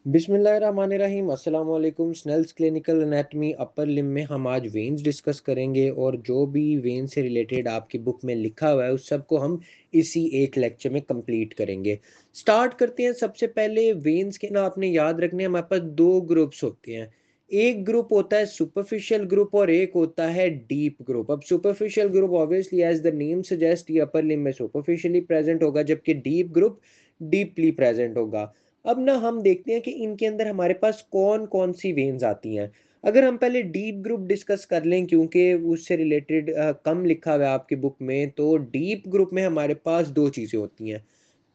बिस्मिल्लाहिर्रहमानिर्रहीम अस्सलाम वालेकुम। Snell's clinical anatomy upper limb में हम आज वेन्स डिस्कस करेंगे और जो भी वेन से रिलेटेड आपकी बुक में लिखा हुआ है उस सब को हम इसी एक लेक्चर में कंप्लीट करेंगे। स्टार्ट करते हैं। सबसे पहले वेन्स के ना आपने याद रखने हमारे पास दो ग्रुप्स होते हैं। एक ग्रुप होता है सुपरफिशियल ग्रुप और एक होता है डीप ग्रुप। अब superficial group obviously as the name suggest ये अपर लिम्ब में सुपरफिशियली प्रेजेंट होगा, जबकि डीप ग्रुप डीपली प्रेजेंट होगा। अब ना हम देखते हैं कि इनके अंदर हमारे पास कौन कौन सी वेन्स आती हैं। अगर हम पहले डीप ग्रुप डिस्कस कर लें, क्योंकि उससे रिलेटेड कम लिखा हुआ है आपकी बुक में, तो डीप ग्रुप में हमारे पास दो चीज़ें होती हैं।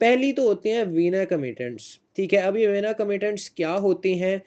पहली तो होते हैं वीना कमिटेंट्स। ठीक है, अब ये वीना कमिटेंट्स क्या होते हैं?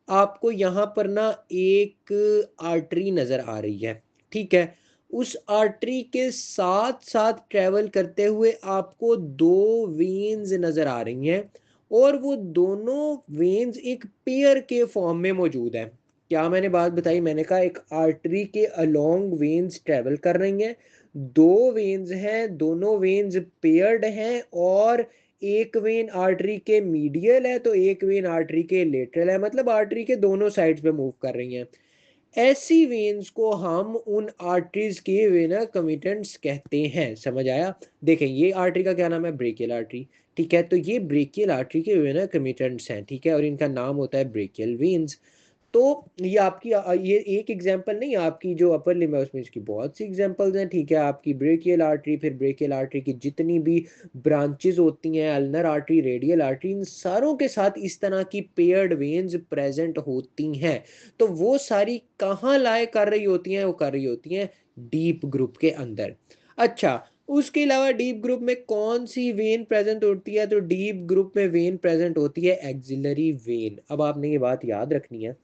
आपको यहाँ पर ना एक आर्टरी नज़र आ रही है। ठीक है, उस आर्टरी के साथ साथ ट्रेवल करते हुए आपको दो वेन्स नज़र आ रही हैं और वो दोनों वेन्स एक पेयर के फॉर्म में मौजूद है। क्या मैंने बात बताई? मैंने कहा एक आर्टरी के अलोंग वेन्स ट्रेवल कर रही हैं, दो वेन्स हैं, दोनों वेन्स पेयर्ड हैं और एक वेन आर्टरी के मीडियल है तो एक वेन आर्टरी के लेटरल है, मतलब आर्टरी के दोनों साइड्स पे मूव कर रही हैं। ऐसी वेन्स को हम उन आर्टरीज के वेना कमिटेंट्स कहते हैं। समझ आया? देखें, ये आर्टरी का क्या नाम है? Brachial artery. ठीक है, तो ये ब्रेकियल आर्टरी के वेना कमिटेंट्स हैं। ठीक है, और इनका नाम होता है ब्रेकियल वेन्स। तो ये आपकी ये एक एग्जांपल नहीं, आपकी जो अपर लिम्ब है उसमें इसकी बहुत सी एग्जांपल्स हैं। ठीक है, आपकी ब्रेकियल आर्टरी, फिर ब्रेकियल आर्टरी की जितनी भी ब्रांचेस होती हैं, अल्नर आर्टरी, रेडियल आर्टरी, इन सारों के साथ इस तरह की पेयर्ड वेन्स प्रेजेंट होती हैं। तो वो सारी कहाँ लाए कर रही होती हैं? वो कर रही होती हैं डीप ग्रुप के अंदर। अच्छा, उसके अलावा डीप ग्रुप में कौन सी वेन प्रेजेंट होती है? तो डीप ग्रुप में वेन प्रेजेंट होती है एक्सिलरी वेन। अब आपने ये बात याद रखनी है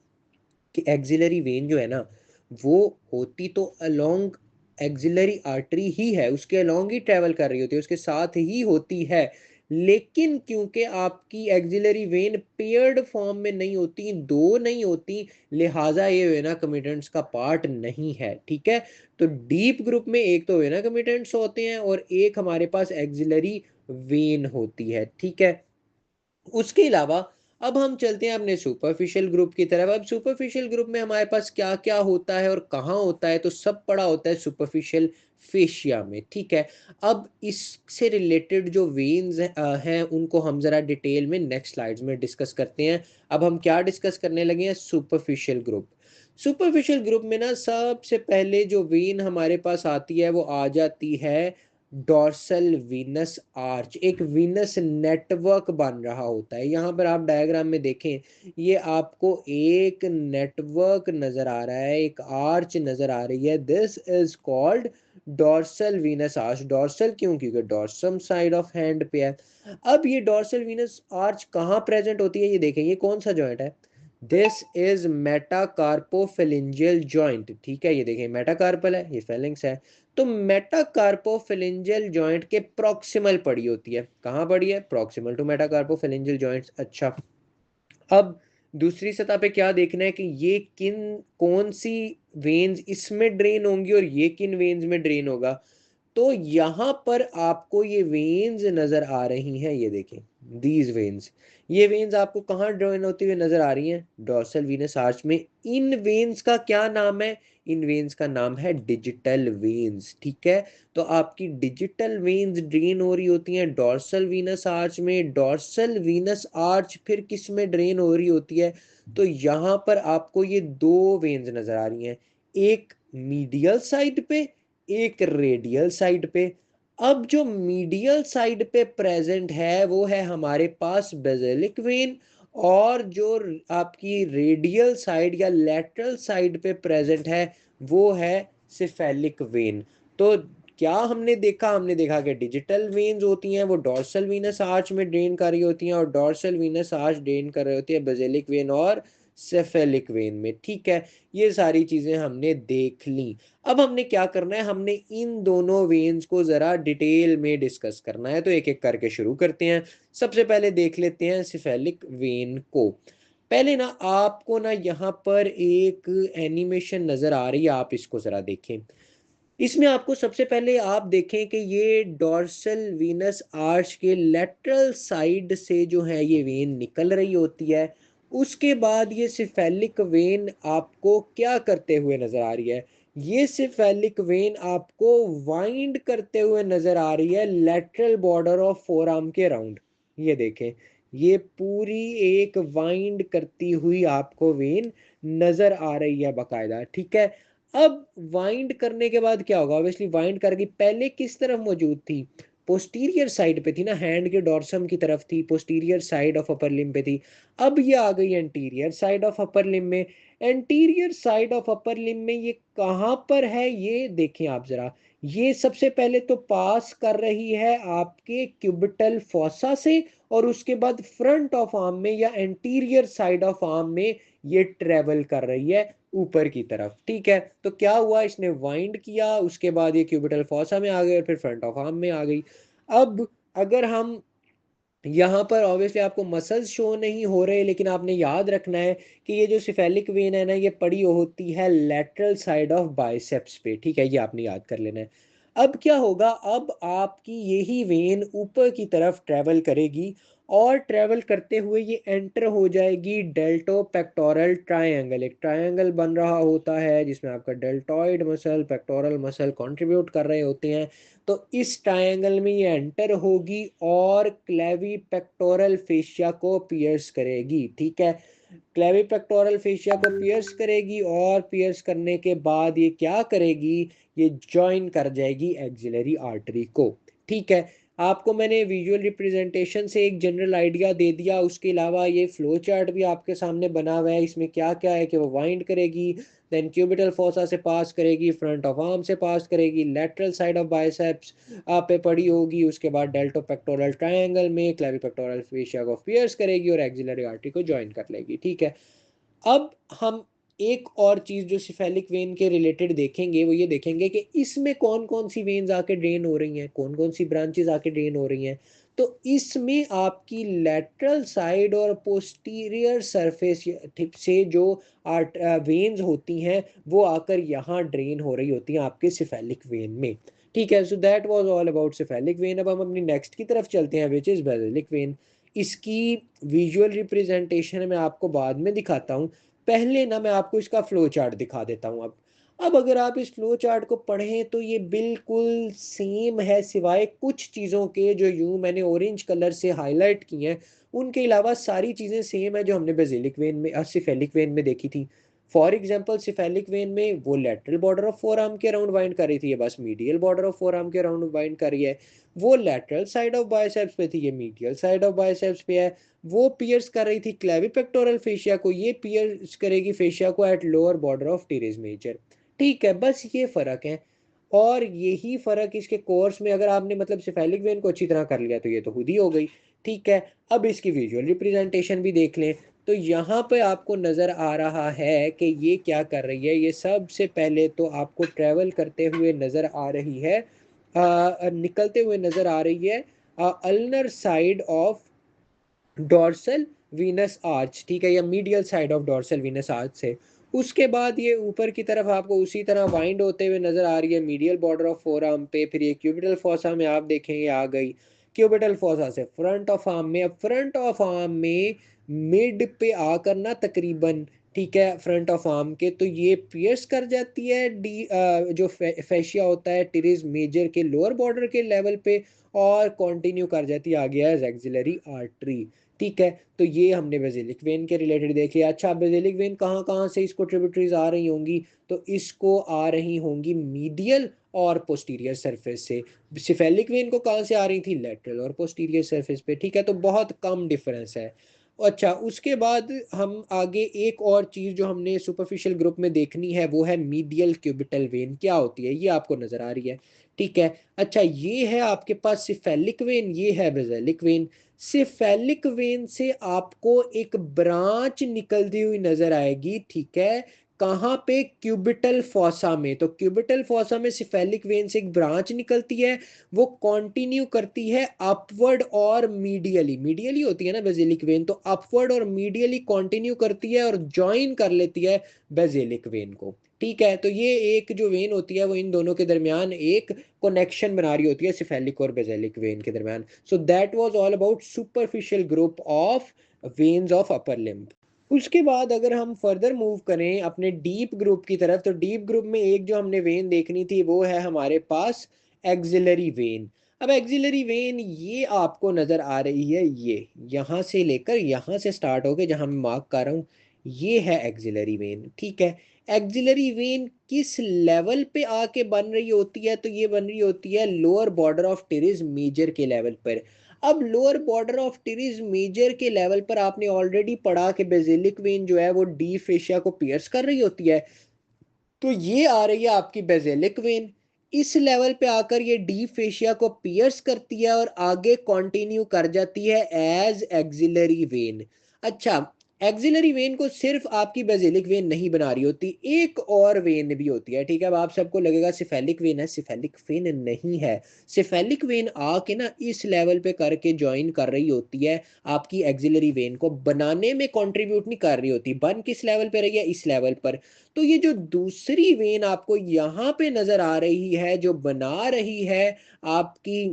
कि एक्सिलरी वेन जो है ना, वो होती तो अलोंग एक्सिलरी आर्टरी ही है, उसके अलोंग ही ट्रेवल कर रही होती है, उसके साथ ही होती है। लेकिन क्योंकि आपकी एक्सिलरी वेन पेयर्ड फॉर्म में नहीं होती, दो नहीं होती, लिहाजा ये वेना कमिटेंट्स का पार्ट नहीं है। ठीक है, तो डीप ग्रुप में एक तो वेना कमिटेंट्स होते हैं और एक हमारे पास एक्सिलरी वेन होती है। ठीक है, उसके अलावा अब हम चलते हैं अपने सुपरफिशियल ग्रुप की तरफ। अब सुपरफिशियल ग्रुप में हमारे पास क्या क्या होता है और कहाँ होता है? तो सब पड़ा होता है सुपरफिशियल फेशिया में। ठीक है, अब इससे रिलेटेड जो वेन्स हैं उनको हम जरा डिटेल में नेक्स्ट स्लाइड्स में डिस्कस करते हैं। अब हम क्या डिस्कस करने लगे हैं? Superficial group. सुपरफिशियल ग्रुप में ना सबसे पहले जो वेन हमारे पास आती है वो आ जाती है डॉर्सल वीनस आर्च। एक वीनस नेटवर्क बन रहा होता है। यहाँ पर आप डायग्राम में देखें, ये आपको एक नेटवर्क नजर आ रहा है, एक आर्च नजर आ रही है। This is called dorsal venous arch. Dorsal क्यों? क्योंकि डॉर्सम साइड ऑफ हैंड पे है। अब ये डॉर्सल वीनस आर्च कहाँ प्रेजेंट होती है? ये देखें, ये कौन सा जॉइंट है? This is metacarpophalangeal joint. ठीक है, ये देखें मेटाकार्पल है, ये फेलिंग्स है। तो मेटाकार्पोफिलिंजियल जॉइंट के प्रॉक्सिमल पड़ी होती है। कहाँ पड़ी है? Proximal to metacarpophalangeal joints. अच्छा, अब दूसरी सतह पे क्या देखना है कि ये किन कौन सी वेन्स इसमें ड्रेन होंगी और ये किन वेन्स में ड्रेन होगा। तो यहाँ पर आपको ये वेन्स नजर आ रही हैं, ये देखें दीज वेन्स। ये वेन्स आपको कहाँ ड्रेन होती हुई नजर आ रही हैं? डॉर्सल वीनस आर्च में। इन वेन्स का क्या नाम है? इन वेन्स का नाम है डिजिटल वेन्स। ठीक है, तो आपकी डिजिटल वेन्स ड्रेन हो रही होती हैं डॉर्सल वीनस आर्च में। डॉर्सल वीनस आर्च फिर किस में ड्रेन हो रही होती है? तो यहाँ पर आपको ये दो वेन्स नजर आ रही हैं, एक मीडियल साइड पे, एक रेडियल साइड पे। अब जो मीडियल साइड पे प्रेजेंट है वो है हमारे पास बेसिलिक वेन, और जो आपकी रेडियल साइड या लेटरल साइड पे प्रेजेंट है वो है सिफेलिक वेन। तो क्या हमने देखा? हमने देखा कि डिजिटल वेन्स होती हैं वो डॉर्सल वीनस आर्च में ड्रेन कर रही होती हैं और डॉर्सल वीनस आर्च ड्रेन कर रही होती है बेसिलिक वेन और सेफेलिक वेन में। ठीक है, ये सारी चीजें हमने देख ली। अब हमने क्या करना है? हमने इन दोनों वेन्स को जरा डिटेल में डिस्कस करना है, तो एक एक करके शुरू करते हैं। सबसे पहले देख लेते हैं सिफेलिक वेन को। पहले ना आपको ना यहाँ पर एक एनिमेशन नजर आ रही है, आप इसको जरा देखें। इसमें आपको सबसे पहले आप देखें कि ये डॉर्सल वीनस आर्च के लेटरल साइड से जो है ये वेन निकल रही होती है। उसके बाद ये सिफेलिक वेन आपको क्या करते हुए नजर आ रही है, ये सिफेलिक वेन आपको वाइंड करते हुए नजर आ रही है lateral border of four arm के राउंड। ये देखें, ये पूरी एक वाइंड करती हुई आपको वेन नजर आ रही है बाकायदा, ठीक है। अब वाइंड करने के बाद क्या होगा, ऑब्वियसली वाइंड करके पहले किस तरफ मौजूद थी, पोस्टीरियर साइड पे थी ना, हैंड के डॉर्सम की तरफ थी, पोस्टीरियर साइड ऑफ अपर लिम पे थी। अब ये आ गई एंटीरियर साइड ऑफ अपर लिम में। एंटीरियर साइड ऑफ अपर लिम में ये कहां पर है, ये देखें आप जरा। ये सबसे पहले तो पास कर रही है आपके क्यूबिटल फॉसा से, और उसके बाद फ्रंट ऑफ आर्म में या एंटीरियर साइड ऑफ आर्म में ये ट्रेवल कर रही है ऊपर की तरफ, ठीक है। तो क्या हुआ, इसने वाइंड किया, उसके बाद ये क्यूबिटल फॉसा में आ गई और फिर फ्रंट ऑफ आर्म में आ गई। अब अगर हम यहाँ पर ऑब्वियसली आपको मसल्स शो नहीं हो रहे, लेकिन आपने याद रखना है कि ये जो सिफेलिक वेन है ना, ये पड़ी होती है लेटरल साइड ऑफ बाइसेप्स पे, ठीक है, ये आपने याद कर लेना है। अब क्या होगा, अब आपकी यही वेन ऊपर की तरफ ट्रेवल करेगी, और ट्रेवल करते हुए ये एंटर हो जाएगी डेल्टो पेक्टोरल ट्रायंगल। एक ट्रायंगल बन रहा होता है जिसमें आपका deltoid muscle, pectoral muscle contribute कर रहे होते हैं। तो इस ट्रायंगल में ये एंटर होगी और क्लेवी पेक्टोरल फेशिया को पियर्स करेगी, ठीक है। क्लेवी पेक्टोरल फेशिया को पियर्स करेगी, और पियर्स करने के बाद ये क्या करेगी, ये ज्वाइन कर जाएगी एक्सिलरी आर्टरी को, ठीक है। आपको मैंने विजुअल रिप्रेजेंटेशन से एक जनरल आइडिया दे दिया, उसके अलावा ये फ्लो चार्ट भी आपके सामने बना हुआ है। इसमें क्या क्या है कि वो वाइंड करेगी, देन क्यूबिटल फोसा से पास करेगी, फ्रंट ऑफ आर्म से पास करेगी, लेटरल साइड ऑफ बाइसेप्स पे पड़ी होगी, उसके बाद डेल्टो पेक्टोरल ट्रायंगल में क्लेवी पेक्टोरल फेशिया को पियर्स करेगी और एक्सिलरी आर्टरी को ज्वाइन कर लेगी, ठीक है। अब हम एक और चीज जो सिफेलिक वेन के रिलेटेड देखेंगे, वो ये देखेंगे कि इसमें कौन कौन सी वेन्स आके ड्रेन हो रही हैं, कौन कौन सी ब्रांचेस आके ड्रेन हो रही हैं। तो इसमें आपकी लेटरल साइड और पोस्टीरियर सरफेस टिप से जो आर्ट वेन्स होती हैं, वो आकर यहाँ ड्रेन हो रही होती हैं आपके सिफेलिक वेन में, ठीक है। So that was all about cephalic vein. अब हम अपनी नेक्स्ट की तरफ चलते हैं, विच इज बेसिलिक वेन। इसकी विजुअल रिप्रेजेंटेशन मैं आपको बाद में दिखाता हूँ, पहले ना मैं आपको इसका फ्लो चार्ट दिखा देता हूँ। अब अगर आप इस फ्लो चार्ट को पढ़ें तो ये बिल्कुल सेम है, सिवाय कुछ चीज़ों के जो यूं मैंने ऑरेंज कलर से हाईलाइट की हैं, उनके अलावा सारी चीज़ें सेम है जो हमने बेसिलिक वेन में सिफेलिक वेन में देखी थी। फॉर एग्जाम्पल सिफेलिक वेन में वो lateral border of four arm के अराउंड बाइंड कर रही थी, ये बस medial border of four arm के अराउंड बाइंड कर रही है। वो लेटरल साइड ऑफ बाइसेप्स पे थी, ये मीडियल साइड ऑफ बाइसेप्स पे है। वो पियर्स कर रही थी क्लेवी पेक्टोरल फेशिया को, ये पियर्स करेगी फेशिया को at lower border of teres major, ठीक है। बस ये फर्क है, और यही फर्क इसके कोर्स में अगर आपने मतलब सिफेलिक वेन को अच्छी तरह कर लिया तो ये तो खुद ही हो गई, ठीक है। अब इसकी विजुअल रिप्रेजेंटेशन भी देख लें, तो यहाँ पे आपको नजर आ रहा है कि ये क्या कर रही है। ये सबसे पहले तो आपको ट्रेवल करते हुए नजर आ रही है, निकलते हुए नजर आ रही है ulnar side of dorsal venous arch, ठीक है, या medial side of dorsal venous arch से। उसके बाद ये ऊपर की तरफ आपको उसी तरह वाइंड होते हुए नजर आ रही है medial border of four arm पे। फिर ये क्यूबिटल फॉसा में आप देखेंगे आ गई, क्यूबिटल फॉसा से फ्रंट ऑफ आर्म में। अब फ्रंट ऑफ आर्म में मिड पे आकर ना तकरीबन, ठीक है, फ्रंट ऑफ आर्म के, तो ये पियर्स कर जाती है जो फेशिया होता है टिरिस मेजर के लोअर बॉर्डर के लेवल पे, और कंटिन्यू कर जाती है आगे एज एक्सिलरी आर्टरी, ठीक है। तो ये हमने बेसिलिक वेन के रिलेटेड देखे। अच्छा, बेसिलिक वेन कहाँ कहाँ से इसको ट्रिब्यूटरीज आ रही होंगी, तो इसको आ रही होंगी मीडियल और पोस्टीरियर सरफेस से। सिफेलिक वेन को कहाँ से आ रही थी, लेटरल और पोस्टीरियर सरफेस पे, ठीक है। तो बहुत कम डिफरेंस है। अच्छा, उसके बाद हम आगे एक और चीज जो हमने सुपरफिशियल ग्रुप में देखनी है, वो है मीडियल क्यूबिटल वेन क्या होती है, ये आपको नजर आ रही है, ठीक है। अच्छा, ये है आपके पास सिफेलिक वेन, ये है बेसिलिक वेन। सिफेलिक वेन से आपको एक ब्रांच निकलती हुई नजर आएगी, ठीक है, कहाँ पे? क्यूबिटल फॉसा में। तो क्यूबिटल फॉसा में सिफेलिक वेन से एक ब्रांच निकलती है, वो कंटिन्यू करती है अपवर्ड और मीडियली। मीडियली होती है ना बेसिलिक वेन, तो अपवर्ड और मीडियली कंटिन्यू करती है और ज्वाइन कर लेती है बेसिलिक वेन को। ठीक है, तो ये एक जो वेन होती है वो इन दोनों के दरमियान एक कनेक्शन बना रही होती है, सिफेलिक और बेसिलिक वेन के दरमियान। So that was all about superficial group of veins of upper limb. उसके बाद अगर हम फर्दर मूव करें अपने डीप ग्रुप की तरफ, तो डीप ग्रुप में एक जो हमने वेन देखनी थी वो है हमारे पास एक्सिलरी वेन। अब एक्सिलरी वेन ये आपको नजर आ रही है, ये यहाँ से लेकर यहाँ से स्टार्ट होके जहां मैं मार्क कर रहा हूँ, ये है एक्सिलरी वेन। ठीक है, एक्सिलरी वेन किस लेवल पे आके बन रही होती है? तो ये बन रही होती है lower border of teres major के लेवल पर। अब lower border of teres major के लेवल पर आपने ऑलरेडी पढ़ा कि बेसिलिक वेन जो है वो डी फेशिया को पियर्स कर रही होती है, तो ये आ रही है आपकी बेसिलिक वेन। इस लेवल पे आकर ये डी फेशिया को पियर्स करती है और आगे कंटिन्यू कर जाती है एज एक्सिलरी वेन। अच्छा, एक्सिलरी वेन को सिर्फ आपकी बेसिलिक वेन नहीं बना रही होती, एक और वेन भी होती है। ठीक है, अब आप सबको लगेगा सिफेलिक वेन है, सिफेलिक वेन नहीं है। सिफेलिक वेन आके ना इस लेवल पे करके ज्वाइन कर रही होती है आपकी एक्सिलरी वेन को, बनाने में कंट्रीब्यूट नहीं कर रही होती। बन किस लेवल पे रही है? इस लेवल पर। तो ये जो दूसरी वेन आपको यहाँ पे नजर आ रही है जो बना रही है आपकी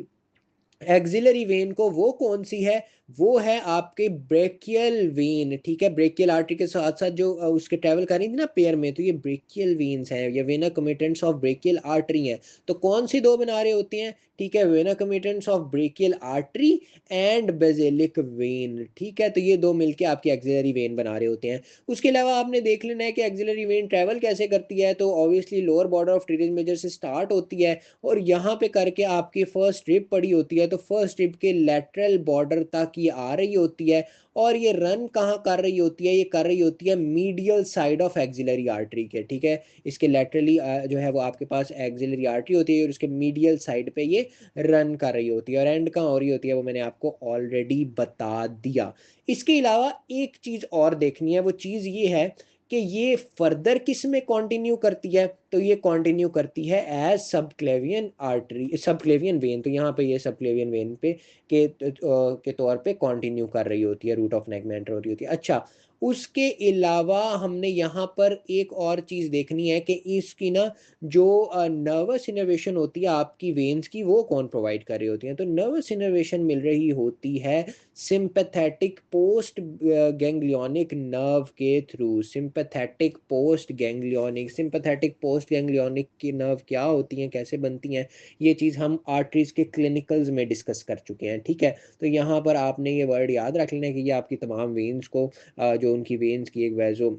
एक्सिलरी वेन को, वो कौन सी है? वो है आपके ब्रेकियल वेन। ठीक है, ब्रेकियल आर्टरी के साथ साथ जो उसके ट्रेवल कर रही थी ना पेयर में, तो ये ब्रेकियल वेन्स हैं, ये vena comitantes of brachial artery हैं। तो कौन सी दो बना रहे होते हैं? ठीक है, venae comitantes of brachial artery and basilic vein. ठीक है, तो ये दो मिलके आपकी एक्सिलरी वेन बना रहे होते हैं। उसके अलावा आपने देख लेना है कि एक्सिलरी वेन ट्रेवल कैसे करती है। तो obviously lower border of teres major से स्टार्ट होती है और यहाँ पे करके आपकी फर्स्ट रिब पड़ी होती है, तो फर्स्ट रिब के लेटरल बॉर्डर तक ये आ रही होती है और ये रन कहाँ कर रही होती है? ये कर रही होती है medial side of axillary artery के। ठीक है, इसके लेटरली जो है वो आपके पास एक्सिलरी आर्टरी होती है और उसके मीडियल साइड पे ये रन कर रही होती है, और एंड कहाँ हो रही होती है वो मैंने आपको ऑलरेडी बता दिया। इसके अलावा एक चीज और देखनी है, वो चीज ये है कि ये फर्दर किस में कंटिन्यू करती है? तो ये कंटिन्यू करती है as subclavian artery, subclavian vein. तो यहाँ पे ये सबक्लेवियन वेन पे के तौर पे कंटिन्यू कर रही होती है, रूट ऑफ नेक में एंटर हो रही होती है। अच्छा, उसके अलावा हमने यहाँ पर एक और चीज देखनी है कि इसकी ना जो नर्वस इनर्वेशन होती है आपकी वेन्स की, वो कौन प्रोवाइड कर रही होती है? तो नर्वस इनर्वेशन मिल रही होती है सिंपैथेटिक पोस्ट गैंग्लियोनिक नर्व के through. Sympathetic post ganglionic, sympathetic post ganglionic की नर्व क्या होती हैं, कैसे बनती हैं, ये चीज़ हम आर्टरीज के क्लिनिकल्स में डिस्कस कर चुके हैं। ठीक है, तो यहाँ पर आपने ये वर्ड याद रख लेना है कि ये आपकी तमाम वेन्स को जो उनकी वेन्स की एक वैजो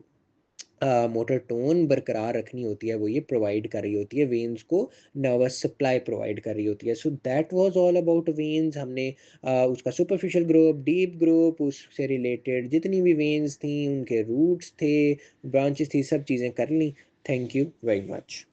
मोटर टोन बरकरार रखनी होती है, वो ये प्रोवाइड कर रही होती है, वेन्स को नर्वस सप्लाई प्रोवाइड कर रही होती है। So that was all about veins. हमने उसका सुपरफिशियल ग्रुप, डीप ग्रुप, उससे रिलेटेड जितनी भी वेन्स थी, उनके रूट्स थे, ब्रांचेस थी, सब चीज़ें कर ली। Thank you very much.